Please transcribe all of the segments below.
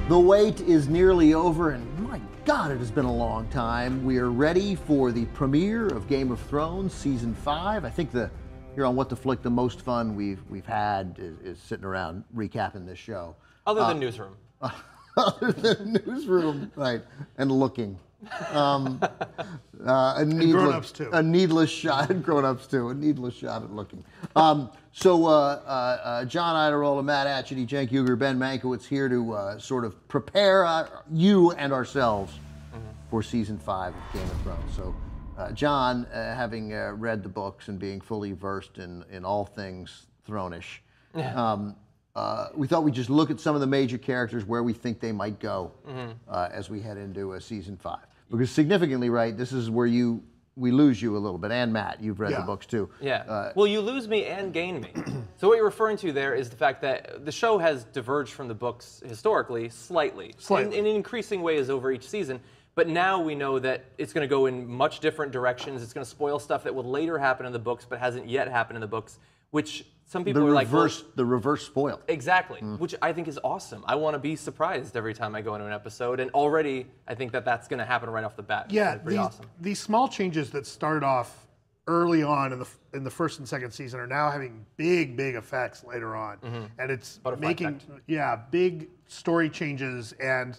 The wait is nearly over, and my God, it has been a long time. We are ready for the premiere of Game of Thrones Season 5. I think here on What the Flick, the most fun we've had is sitting around recapping this show. Other than Newsroom. Other than Newsroom, right, and looking. A grown-ups too. A needless shot, and grown-ups too. A needless shot at looking. John Idarola, Matt Atchity, Cenk Uger, Ben Mankiewicz here to sort of prepare you and ourselves for Season 5 of Game of Thrones. So, John, having read the books and being fully versed in all things Throne-ish, we thought we'd just look at some of the major characters, where we think they might go as we head into Season 5. Because significantly, right, this is where we lose you a little bit. And Matt, you've read the books too. Yeah. Well, you lose me and gain me. So what you're referring to there is the fact that the show has diverged from the books historically slightly. In increasing ways over each season. But now we know that it's going to go in much different directions. It's going to spoil stuff that will later happen in the books but hasn't yet happened in the books, which some people are like, the reverse spoil. Exactly, which I think is awesome. I want to be surprised every time I go into an episode, and already I think that that's going to happen right off the bat. Yeah, pretty awesome. These small changes that started off early on in the first and second season are now having big effects later on, and it's making big story changes, and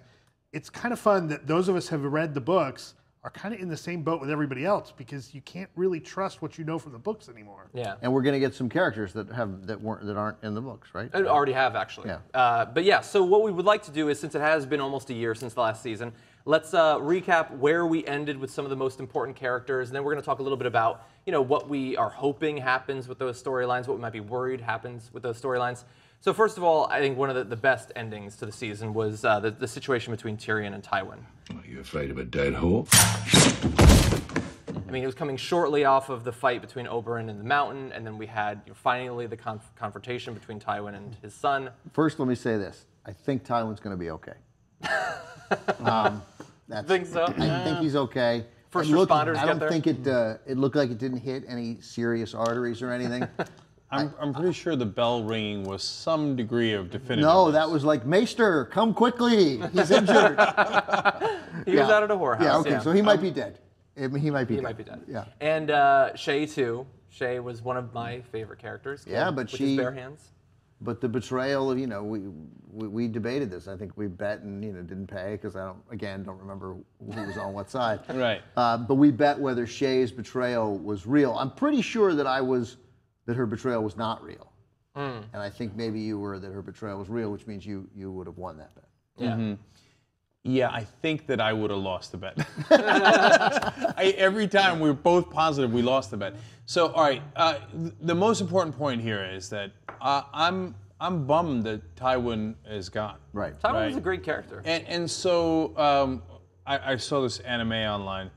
it's kind of fun that those of us who have read the books are kind of in the same boat with everybody else, because you can't really trust what you know from the books anymore. Yeah. And we're going to get some characters that aren't in the books, right? I already have, actually. Yeah. But yeah, so what we would like to do is, since it has been almost a year since the last season, let's recap where we ended with some of the most important characters, and then we're going to talk a little bit about, what we are hoping happens with those storylines, what we might be worried happens with those storylines. So first of all, I think one of the best endings to the season was the situation between Tyrion and Tywin. Are you afraid of a dead horse? I mean, it was coming shortly off of the fight between Oberyn and the Mountain, and then we had finally the confrontation between Tywin and his son. First, let me say this. I think Tywin's going to be okay. Think so? I think he's okay. First responders I get don't there? think it looked like it didn't hit any serious arteries or anything. I'm pretty sure the bell ringing was some degree of definitive. No, that was like, Maester, come quickly. He's injured. He was out at a whorehouse. Yeah, okay, so he might be dead. He might be dead. Yeah. And Shay, too. Shay was one of my favorite characters. Yeah, but with his bare hands. But the betrayal of, we debated this. I think we bet and, didn't pay, because I don't remember who was on what side. Right. But we bet whether Shay's betrayal was real. I'm pretty sure that her betrayal was not real. And I think maybe you were that her betrayal was real, which means you would have won that bet. Yeah. Mm-hmm. Yeah, I think that I would have lost the bet. Every time we were both positive, we lost the bet. So, all right, the most important point here is that I'm bummed that Tywin is gone. Right. Tywin is a great character. And so I saw this anime online.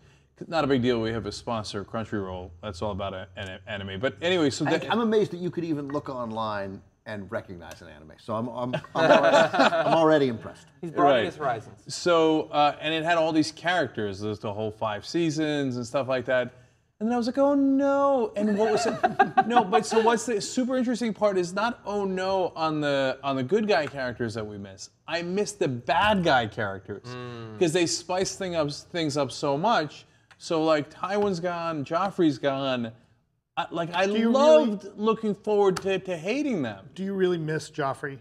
Not a big deal. We have a sponsor, Crunchyroll. That's all about anime. But anyway, so I'm amazed that you could even look online and recognize an anime. So I'm already impressed. He's broadening his horizons. So, and it had all these characters. There's the whole 5 seasons and stuff like that. And then I was like, oh no. And what was it? No, but so what's the super interesting part is not oh no on the good guy characters that we miss. I miss the bad guy characters. Because they spice things up so much. So like Tywin's gone, Joffrey's gone. I loved looking forward to hating them. Do you really miss Joffrey?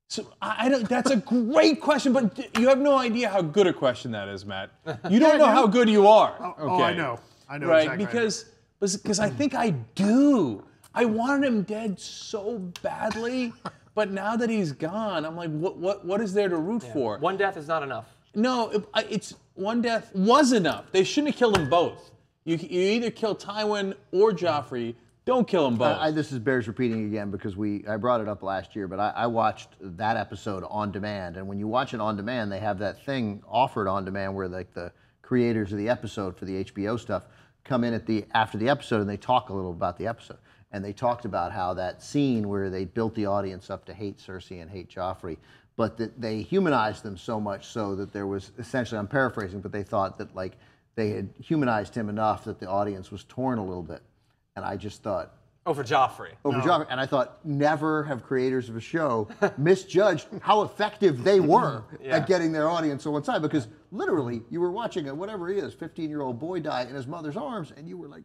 So I don't. That's a great question, but you have no idea how good a question that is, Matt. You don't know how good you are. Oh, I know. I know right? exactly. Because I think I do. I wanted him dead so badly, but now that he's gone, I'm like, what is there to root for? One death is not enough. No, it's one death was enough. They shouldn't have killed them both. You either kill Tywin or Joffrey. Don't kill them both. This bears repeating again because I brought it up last year, but I watched that episode on demand. And when you watch it on demand, they have that thing offered on demand where like the creators of the episode for the HBO stuff come in after the episode and they talk a little about the episode. And they talked about how that scene where they built the audience up to hate Cersei and hate Joffrey, but that they humanized them so much so that there was essentially, I'm paraphrasing, but they thought that like they had humanized him enough that the audience was torn a little bit. And I just thought, Oh, for Joffrey. over Joffrey. And I thought, never have creators of a show misjudged how effective they were at getting their audience on one side. Because literally, you were watching a whatever he is, 15-year-old boy die in his mother's arms, and you were like,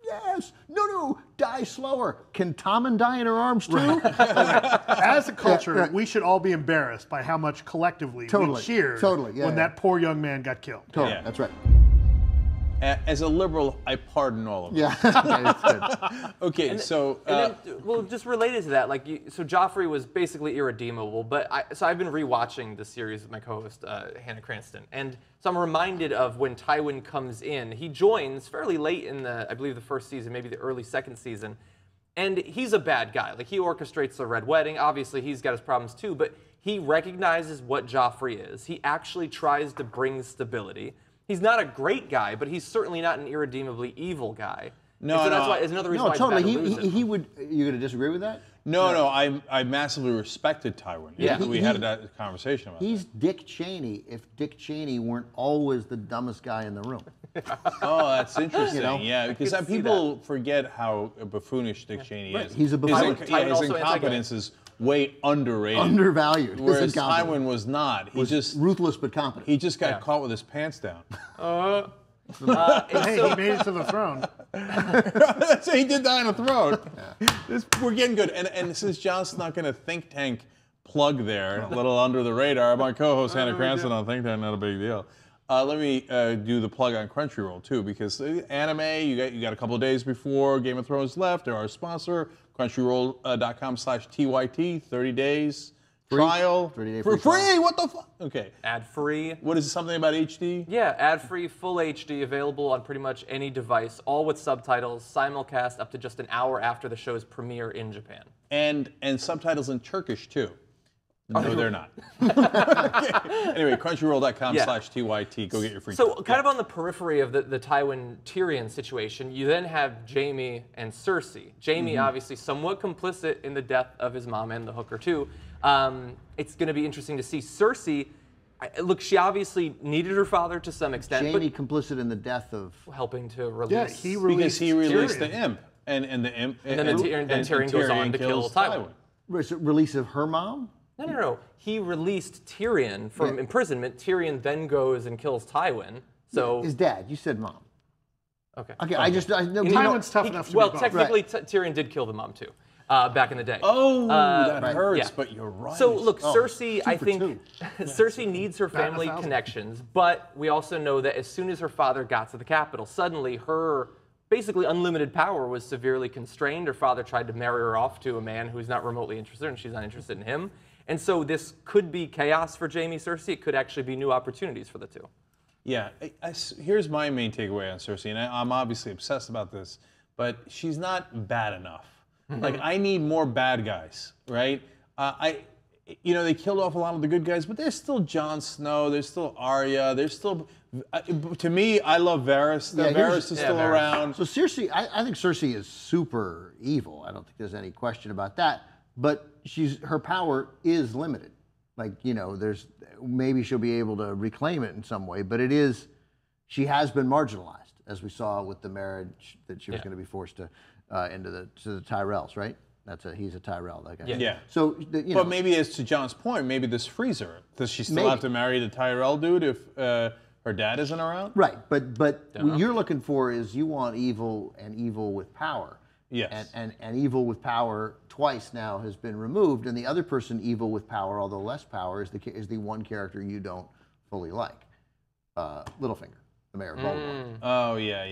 yes, no, die slower. Can Tommen die in her arms too? As a culture, we should all be embarrassed by how much collectively we cheered when that poor young man got killed. Totally, Yeah. that's right. As a liberal, I pardon all of it. Yeah, it's good. Okay, so And then, well, just related to that, like, so Joffrey was basically irredeemable. But I've been rewatching the series with my co-host Hannah Cranston, and so I'm reminded of when Tywin comes in. He joins fairly late in I believe the first season, maybe the early second season, and he's a bad guy. Like, he orchestrates the Red Wedding. Obviously, he's got his problems too, but he recognizes what Joffrey is. He actually tries to bring stability. He's not a great guy, but he's certainly not an irredeemably evil guy. No, so that's why. It's another reason why totally. it's bad to lose him. He would. You going to disagree with that? no, I massively respected Tywin. Yeah, we had that conversation about He's Dick Cheney if Dick Cheney weren't always the dumbest guy in the room. Oh, that's interesting. know? Yeah, because could see people forget how buffoonish Dick Cheney is. He's a His, buffoon. Tywin also incompetence is way underrated. Undervalued. His Whereas incompetence Tywin was not. He just ruthless but competent. he just got caught with his pants down. Hey, he made it to the throne. So he did die on a throne. We're getting good. And since John's not going to think tank plug there, a little under the radar, my co-host Hannah Cranston on Think Tank, not a big deal. Let me do the plug on Crunchyroll too, because anime, you got a couple of days before Game of Thrones left. They're our sponsor, crunchyroll.com/TYT, 30 days trial. 30-day for free free. trial. What the fuck? Okay. Ad-free. What is it, something about HD? Yeah, ad-free, full HD, available on pretty much any device, all with subtitles, simulcast up to just an hour after the show's premiere in Japan. And subtitles in Turkish too. No, they're not. Anyway, crunchyroll.com/TYT. Go get your free. So, kind of on the periphery of the Tywin Tyrion situation, you then have Jaime and Cersei. Jaime, obviously, somewhat complicit in the death of his mom and the hooker too. It's going to be interesting to see Cersei. Look, she obviously needed her father to some extent, Jaime complicit in the death of. but helping to release. Yeah, he released because he released Tyrion. the imp, and the imp, And then Tyrion goes on to kill kills Tywin. Release of her mom? No. He released Tyrion from imprisonment. Tyrion then goes and kills Tywin. So His dad. You said mom. okay. Okay, I know. Tywin's tough enough to Well, be both. technically, Tyrion did kill the mom too, back in the day. Oh, that hurts, yeah. but you're right. So look, Cersei, I for think two. Cersei needs her family 1,000. connections, but we also know that as soon as her father got to the capital, suddenly her basically unlimited power was severely constrained. Her father tried to marry her off to a man who's not remotely interested, and she's not interested in him. And so this could be chaos for Jaime Cersei. It could actually be new opportunities for the two. Yeah, here's my main takeaway on Cersei, and I'm obviously obsessed about this, but she's not bad enough. Like, I need more bad guys, right? They killed off a lot of the good guys, but there's still Jon Snow, there's still Arya, there's still, to me, I love Varys. Varys is still Varys. around. So Cersei, I think Cersei is super evil. I don't think there's any question about that. But her power is limited. Like, there's maybe she'll be able to reclaim it in some way, but she has been marginalized, as we saw with the marriage that she was going to be forced to the Tyrells, right? He's a Tyrell, that guy. Yeah. So But maybe, as to John's point, maybe this frees her. Does she still have to marry the Tyrell dude if her dad isn't around? right. But what you're looking for is you want evil and evil with power. Yes. And evil with power twice now has been removed, and the other person evil with power, although less power, is the one character you don't fully like, Littlefinger, the mayor of Baltimore. Oh, yeah.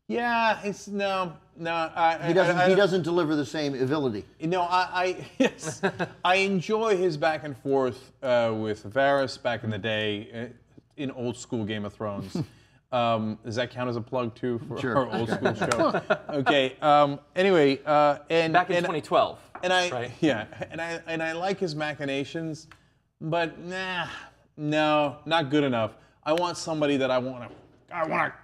Yeah, it's no. He doesn't deliver the same civility. Yes, I enjoy his back and forth with Varys back in the day in old school Game of Thrones. Does that count as a plug too for our old school show? Okay. Anyway, and Back in 2012. and I right? and I like his machinations, but no, not good enough. I want somebody that I want to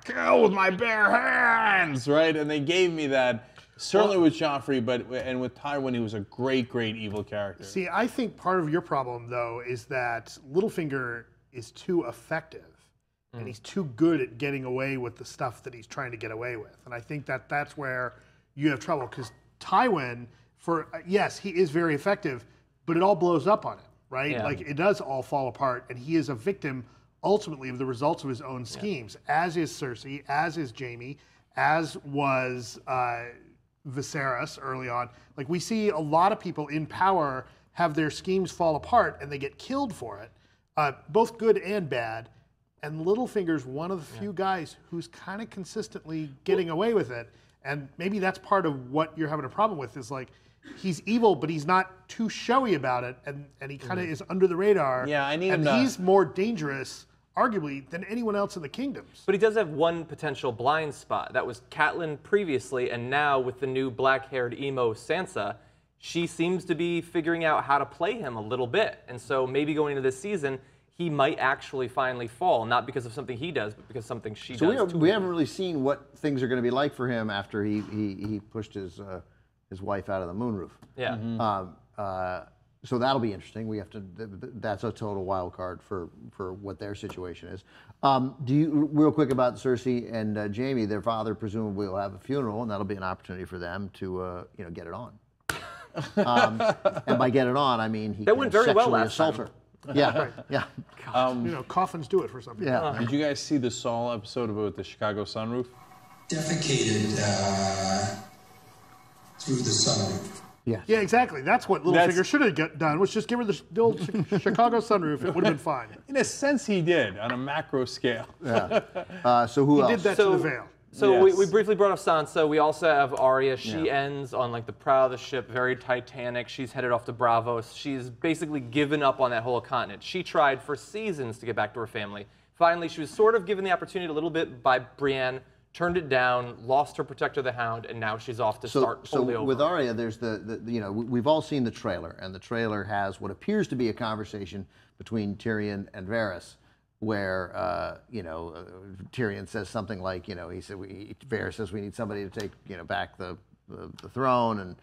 kill with my bare hands, right? And they gave me that. Certainly with Joffrey, and with Tywin, he was a great evil character. See, I think part of your problem, though, is that Littlefinger is too effective. And he's too good at getting away with the stuff that he's trying to get away with. And I think that's where you have trouble because Tywin, yes, he is very effective, but it all blows up on him, right? Yeah. Like it does all fall apart, and he is a victim ultimately of the results of his own schemes. As is Cersei, as is Jaime, as was Viserys early on. Like we see a lot of people in power have their schemes fall apart, and they get killed for it, both good and bad. And Littlefinger's one of the few guys who's kind of consistently getting away with it. And maybe that's part of what you're having a problem with is like, he's evil, but he's not too showy about it. And he kind of is under the radar. Yeah, I need and him to- he's more dangerous, arguably, than anyone else in the kingdoms. But he does have one potential blind spot. That was Catelyn previously, and now with the new black-haired emo Sansa, she seems to be figuring out how to play him a little bit. And so maybe going into this season, he might actually finally fall, not because of something he does, but because of something she does. So we haven't really seen what things are going to be like for him after he pushed his wife out of the moonroof. Yeah. So that'll be interesting. We have to. That's a total wild card for what their situation is. Do you real quick about Cersei and Jaime? Their father presumably will have a funeral, and that'll be an opportunity for them to get it on. And by get it on, I mean he That went very well sexually last assault time. her. Yeah, yeah. Coffins do it for some people. Yeah. Did you guys see the Saul episode about the Chicago sunroof? Defecated through the sunroof. Yes. Yeah, exactly. That's what Littlefinger should have done, was just give her the old Chicago sunroof. It would have been fine. In a sense, he did on a macro scale. So who He else? did that to the Vale. So Yes. we briefly brought up Sansa. We also have Arya. She ends on like the prow of the ship, very Titanic. She's headed off to Bravos. She's basically given up on that whole continent. She tried for seasons to get back to her family. Finally, she was sort of given the opportunity a little bit by Brienne, turned it down, lost her protector, the Hound, and now she's off to start totally over. With Arya, there's we've all seen the trailer, and the trailer has what appears to be a conversation between Tyrion and Varys, where Tyrion says something like, Varys says we need somebody to take back the throne, and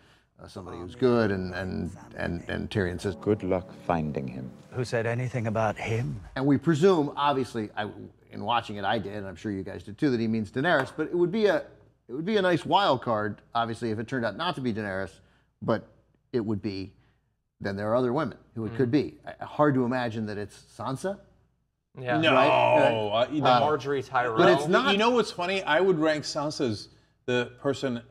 somebody who's good, and Tyrion says, Good luck finding him. Who said anything about him? and we presume, obviously, in watching it, I did, and I'm sure you guys did too, that he means Daenerys. But it would be a nice wild card, obviously, if it turned out not to be Daenerys, but it would be. Then there are other women who it could be. Hard to imagine that it's Sansa. Yeah. No, Right? Marjorie Tyrell. But it's not. You know what's funny? I would rank Sansa as the person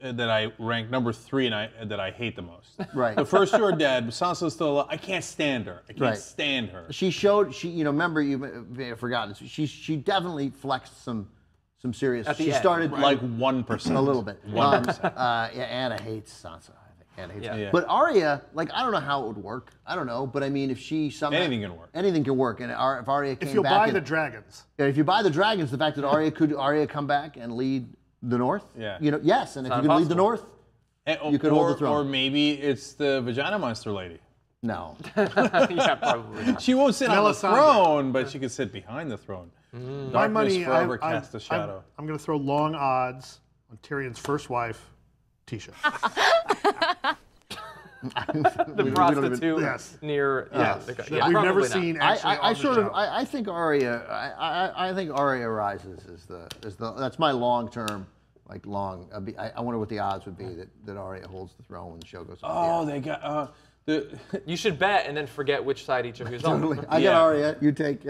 that I rank number 3 and that I hate the most. Right. The first two are dead, but Sansa's still alive. I can't stand her. I can't Right. stand her. She showed. Remember, you may have forgotten. She definitely flexed some serious. At the She end, started Like 1%. a little bit. 1%. Anna hates Sansa. Anna hates her. Yeah. But Arya, I don't know how it would work. I don't know, but I mean, if she somehow Anything can work. Anything can work, and if Arya came If you'll back, buy and- the dragons. if you buy the dragons, the fact that Arya come back and lead the North. Yeah. Yes, and if you not can lead the impossible. North, you could hold the throne. Or maybe it's the vagina monster lady. no. Yeah, probably not. She won't sit on the Melisandre. throne, but she could sit behind the throne. My Darkness money, forever cast a shadow. I'm going to throw long odds on Tyrion's first wife, Tisha. The prostitute Yes. near. Yes. the- That yeah, we've never probably not. seen actually I on the sort of show. I think Arya rises is the that's my long term long. I wonder what the odds would be that Arya holds the throne when the show goes on. Oh, they got the. You should bet and then forget which side each of you is on. Totally. I Yeah. got Arya. You take.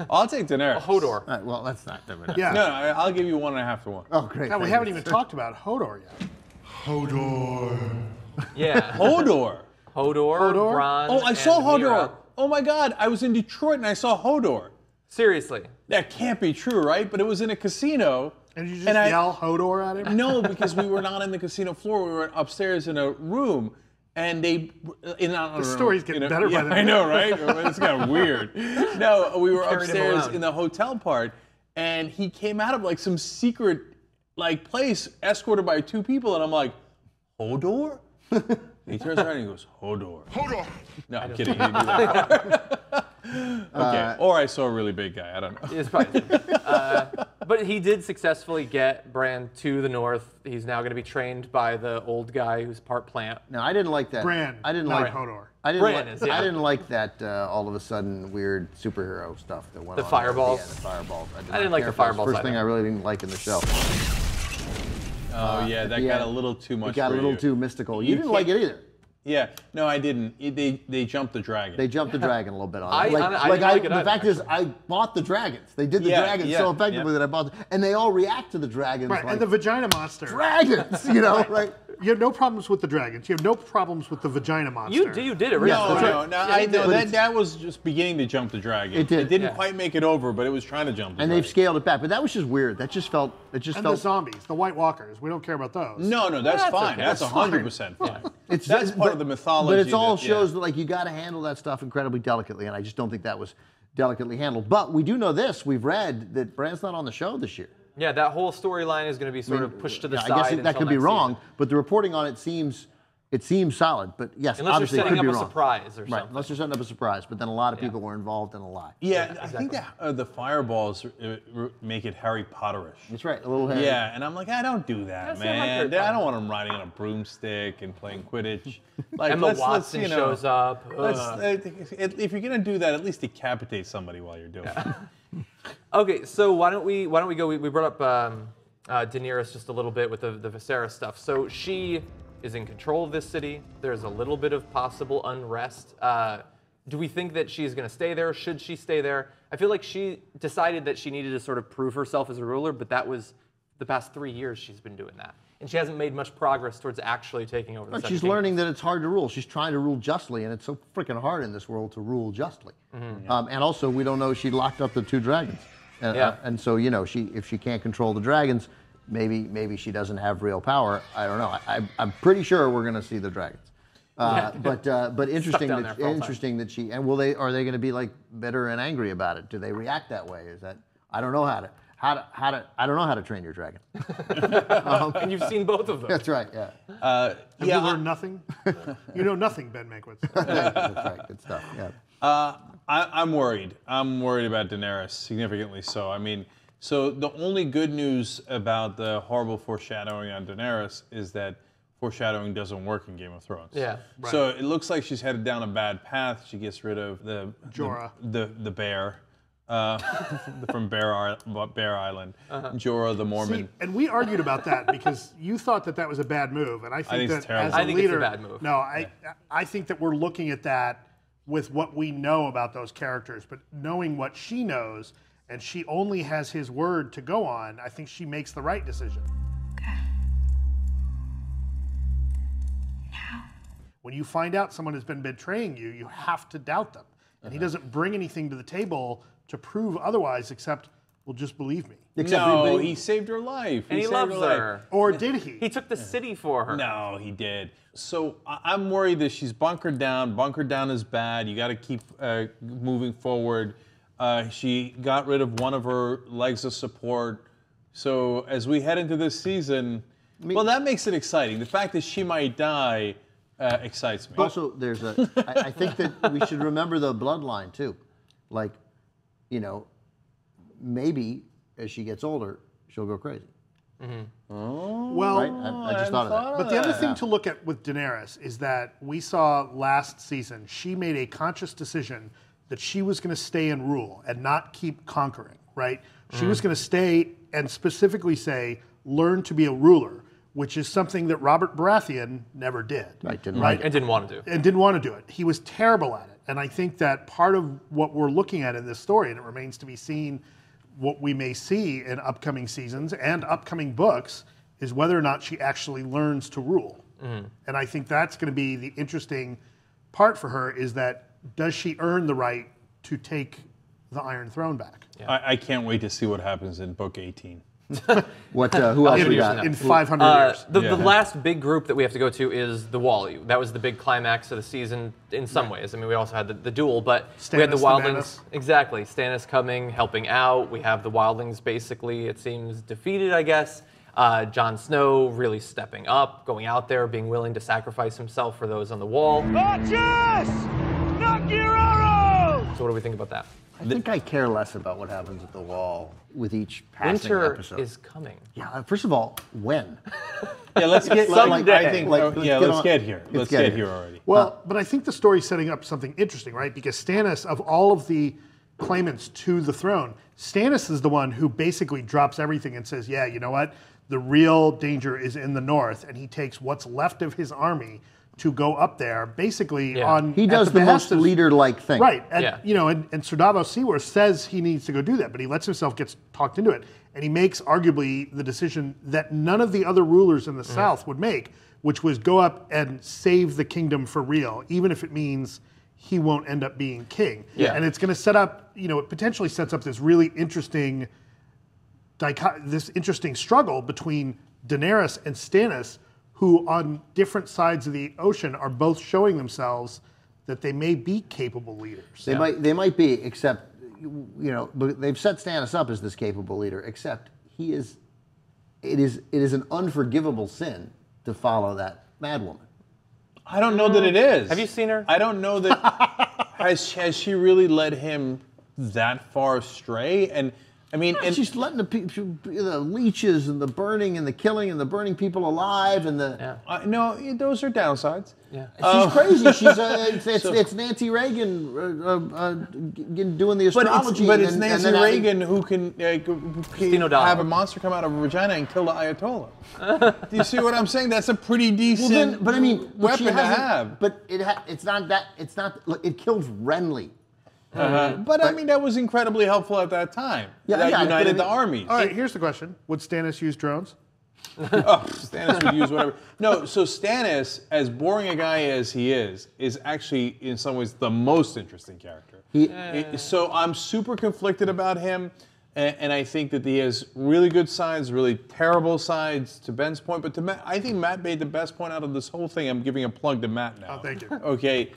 I'll take Daenerys. Hodor. All right, well, that's not the minute. Yeah. No, I'll give you 1.5 to 1. Oh, great. God, we thank haven't you. even talked about Hodor yet. Yeah. Hodor. Hodor, Bronn. Oh, I saw and Hodor. Mira. Oh my God, I was in Detroit and I saw Hodor. Seriously. That can't be true, right? But it was in a casino. And you just And I- yell Hodor at him? No, because we were not in the casino floor. We were upstairs in a room, and they. The story's getting better by the I know, right? It's kind of weird. No, we were Carried him upstairs around. in the hotel part, and he came out of some secret place, escorted by 2 people, and I'm like, Hodor? He turns around and he goes, Hodor. Hodor. No, I'm kidding. He didn't do that. Okay. Or I saw a really big guy. I don't know. It's probably, but he did successfully get Bran to the north. He's now going to be trained by the old guy who's part plant. No, I didn't like that. Bran, I didn't not like Hodor. I didn't Bran like, is, yeah. I didn't like that all of a sudden weird superhero stuff that went The on. fireballs? Yeah, the fireballs. I didn't like the care for it. fireballs First thing either. I really didn't like in the show. Oh yeah, that got a little too much. It got a little too mystical. You didn't like it either. Yeah, no, I didn't. They jumped the dragon. They jumped the dragon a little bit on it. I didn't like it the either, fact is, I bought the dragons. They did the dragons so effectively that I bought them. And they all react to the dragons. Right, like, and the vagina monster. dragons, you know, right? You have no problems with the dragons. You have no problems with the vagina monster. You did it, right? No, that was just beginning to jump the dragon. It did. It didn't quite make it over, but it was trying to jump the And dragon. they've scaled it back. But that was just weird. That just felt, The zombies, the White Walkers. We don't care about those. No, that's fine. okay. That's 100% fine. That's part of the mythology. But it all shows that like you got to handle that stuff incredibly delicately, and I just don't think that was delicately handled. But we do know this: we've read that Bran's not on the show this year. Yeah, that whole storyline is going to be sort of pushed to the side. I guess that until could be next wrong, season. but the reporting on it seems solid. But yes, Unless obviously you're it setting could up be a wrong. surprise or Right, something. unless you're setting up a surprise, but then a lot of people were involved in a lie. Yeah, I think that the fireballs make it Harry Potterish. That's right, a little Harry. Yeah, and I'm like, I don't do that, That's not like man. Harry I don't want him riding on a broomstick and playing Quidditch. Like, Emma Watson shows up. If you're gonna do that, at least decapitate somebody while you're doing it. Okay, so why don't we go? We brought up Daenerys just a little bit with the Viserys stuff. So she is in control of this city. There's a little bit of possible unrest. Do we think that she's going to stay there? Should she stay there? I feel like she decided that she needed to sort of prove herself as a ruler, but that was the past 3 years she's been doing that. And she hasn't made much progress towards actually taking over the But Seven she's Kingdoms. learning that it's hard to rule. She's trying to rule justly, and it's so freaking hard in this world to rule justly. And also, we don't know she locked up the 2 dragons. And so, you know, if she can't control the dragons, maybe she doesn't have real power. I don't know. I'm pretty sure we're going to see the dragons. But interesting down there for all time. interesting that she and are they going to be like bitter and angry about it? Do they react that way? Is that I don't know how to I don't know how to train your dragon. And you've seen both of them. That's right. Yeah. Have you learned nothing? You know nothing, Ben Mankiewicz. That's right. Good stuff. Yeah. I'm worried. I'm worried about Daenerys, significantly so. I mean, so the only good news about the horrible foreshadowing on Daenerys is that foreshadowing doesn't work in Game of Thrones. Yeah. So it looks like she's headed down a bad path. She gets rid of the bear from Bear Island. Jorah the Mormon. See, and we argued about that because you thought that was a bad move, and I think it's that terrible. as a I think leader, it's a bad move. No, I think that we're looking at that with what we know about those characters, but knowing what she knows, and she only has his word to go on, I think she makes the right decision. When you find out someone has been betraying you, you have to doubt them. And he doesn't bring anything to the table to prove otherwise except, well, just believe me. No, he saved her life. And he saved loves life. her. Or did he? He took the city for her. No, he did. So I'm worried that she's bunkered down. Bunkered down is bad. You got to keep moving forward. She got rid of one of her legs of support. So as we head into this season, well, that makes it exciting. The fact that she might die excites me. Also, I think that we should remember the bloodline too. Like, you know, maybe as she gets older, she'll go crazy. Well, Right? I just thought of that. but the other thing to look at with Daenerys is that we saw last season, she made a conscious decision that she was going to stay and rule and not keep conquering, right? She was going to stay and specifically say, learn to be a ruler, which is something that Robert Baratheon never did. Right, didn't And didn't want to do. And didn't want to do it. He was terrible at it. And I think that part of what we're looking at in this story, and it remains to be seen what we may see in upcoming seasons and upcoming books, is whether or not she actually learns to rule. And I think that's going to be the interesting part for her, is that does she earn the right to take the Iron Throne back? I can't wait to see what happens in book 18. What? Who else we got? In 500 years. The last big group that we have to go to is the Wall. That was the big climax of the season in some ways. I mean, we also had the duel, but we had the Stannis the Wildlings. Menace. Exactly. Stannis coming, helping out. We have the Wildlings basically, it seems, defeated, I guess. Jon Snow really stepping up, going out there, being willing to sacrifice himself for those on the Wall. So what do we think about that? I think I care less about what happens at the Wall with each passing Winter episode. is coming. Yeah. First of all, when? Yeah, let's get. Someday. I think. Like, Let's get here. Let's get here already. Well, but I think the story's setting up something interesting, right? Because Stannis, of all of the claimants to the throne, Stannis is the one who basically drops everything and says, yeah, you know what? The real danger is in the north, and he takes what's left of his army to go up there, basically on. He does the most leader-like thing, right? And, you know, and Sir Davos Seaworth says he needs to go do that, but he lets himself get talked into it, and he makes arguably the decision that none of the other rulers in the south would make, which was go up and save the kingdom for real, even if it means he won't end up being king. And it's going to set up, you know, it potentially sets up this really interesting. This interesting struggle between Daenerys and Stannis, who on different sides of the ocean are both showing themselves that they may be capable leaders. They might be, except, you know, they've set Stannis up as this capable leader, except it is an unforgivable sin to follow that madwoman. I don't know that it is. Have you seen her? I don't know that. has she really led him that far astray? And I mean, and she's letting the leeches and the burning and the killing and the burning people alive and the. No, those are downsides. Yeah. She's crazy. She's it's Nancy Reagan doing the astrology. But it's Nancy Reagan who can have a monster come out of her vagina and kill the Ayatollah. Do you see what I'm saying? That's a pretty decent weapon to have. But it's not that. It's not. It killed Renly. But I mean, that was incredibly helpful at that time. That united the armies. All right, here's the question: would Stannis use drones? Stannis would use whatever. No, so Stannis, as boring a guy as he is actually in some ways the most interesting character. So I'm super conflicted about him, and I think that he has really good sides, really terrible sides. To Ben's point, but to Matt, I think Matt made the best point out of this whole thing. I'm giving a plug to Matt now. Oh, thank you. Okay.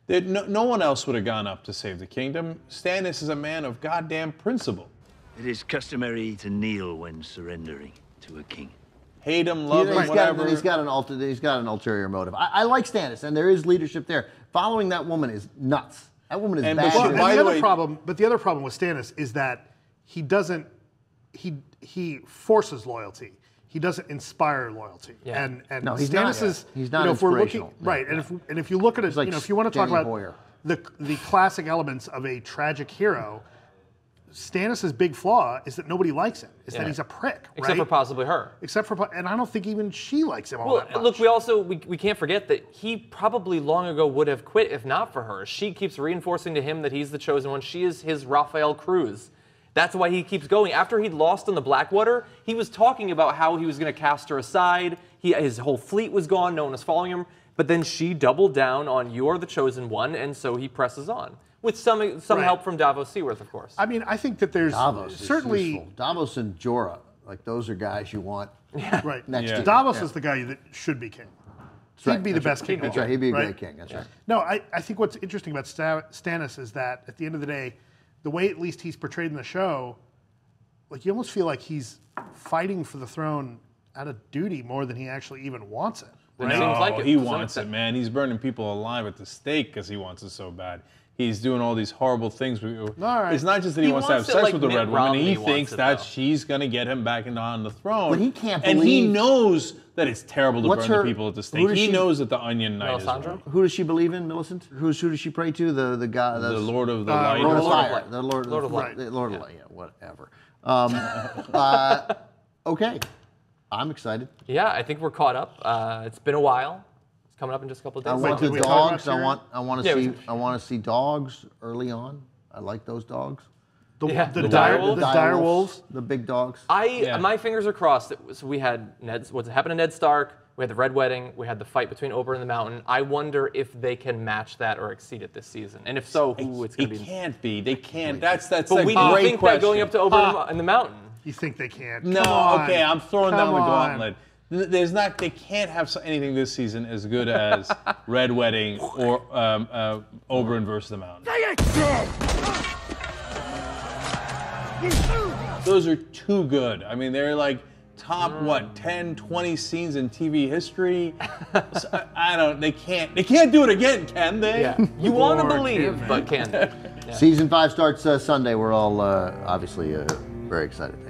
No one else would have gone up to save the kingdom. Stannis is a man of goddamn principle. It is customary to kneel when surrendering to a king. Hate him, love him, whatever. He's got an ulterior motive. I like Stannis, and there is leadership there. Following that woman is nuts. That woman is bad. But the other problem with Stannis is that he doesn't. He forces loyalty. He doesn't inspire loyalty. Yeah. And no, he's Stannis not. He's not inspirational. Right. And if you look at it, like if you want to talk about Hoyer. the classic elements of a tragic hero, Stannis' big flaw is that nobody likes him. Is that he's a prick, right? Except for possibly her. And I don't think even she likes him all that much. Look, we can't forget that he probably long ago would have quit if not for her. She keeps reinforcing to him that he's the chosen one. She is his Rafael Cruz. That's why he keeps going. After he'd lost on the Blackwater, he was talking about how he was going to cast her aside. His whole fleet was gone. No one was following him. But then she doubled down on "you're the chosen one," and so he presses on. With some help from Davos Seaworth, of course. I mean, I think that there's certainly Davos and Jorah, like those are guys you want next to you. Davos is the guy that should be king. He'd be the best king. That's right. He'd be a great king. That's right. No, I think what's interesting about Stannis is that at the end of the day, the way at least he's portrayed in the show, like you almost feel like he's fighting for the throne out of duty more than he actually even wants it. Right? No, he wants it, man. He's burning people alive at the stake because he wants it so bad. He's doing all these horrible things. It's not just that he wants to have sex with the Red Woman. He thinks that she's going to get him back on the throne. But he can't believe... And he knows that it's terrible to burn the people at the stake. He knows that the Onion Knight is wrong. Who does she believe in, Millicent? Who does she pray to? The guy... The Lord of the Light. Lord of Fire. The Lord of Light. Right. Lord of Light, yeah, whatever. Okay. I'm excited. Yeah, I think we're caught up. It's been a while. It's coming up in just a couple of days. I want the dogs. I want to see dogs early on. I like those dogs. The dire wolves, the big dogs. My fingers are crossed. So we had what happened to Ned Stark. We had the Red Wedding. We had the fight between Oberyn and the Mountain. I wonder if they can match that or exceed it this season. And if so, who it's going to be. It can't be. They can't. That's but a we great think question. that going up to Oberyn and the Mountain. You think they can't? No, okay, I'm throwing down the gauntlet. There's not. They can't have anything this season as good as Red Wedding or Oberyn versus the Mountain. Those are too good. I mean, they're like top 10, 20 scenes in TV history. So, They can't do it again, can they? Yeah. You want to believe, but can they? Season 5 starts Sunday. We're all obviously very excited.